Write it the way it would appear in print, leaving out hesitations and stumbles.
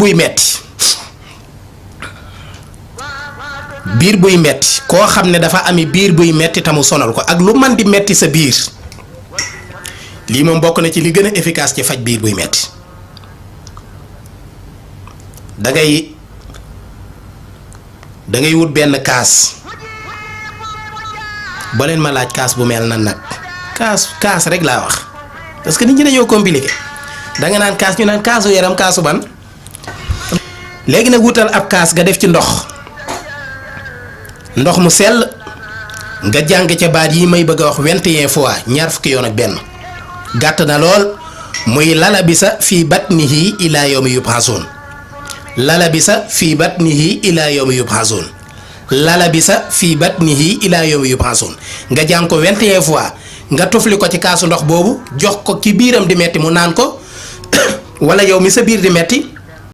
buy metti koo xam ne dafa ami biir buy metti tamu sonal ko ak lu man di metti sa biir lii moom bokk na ci li gën a efficace ci faj biir buy metti dangay wut benn kaas ba leen ma laaj kaas bu mel nan nag kaas rek laa wax parce que nit ñi dañoo compliqué danga naan kaas ñu naan kaasu yaram kaasu ban léegi nag wutal ab kaas nga def ci ndox mu sell nga jàng ca baat yi may bëgg a wax 21 fois ñaar fukki yoon ak benn gàtt na lool muy lalabisa fii batnihi ilaa yawmi yub'asun lalabisa fii batnihi ilaa yawmi yub'asun lalabisa fii batnihi ilaa yawmi yub'asun nga jàng ko 21 fois nga tufli ko ci kaasu ndox boobu jox ko ki biiram di metti mu naan ko wala yow mi sa biir di metti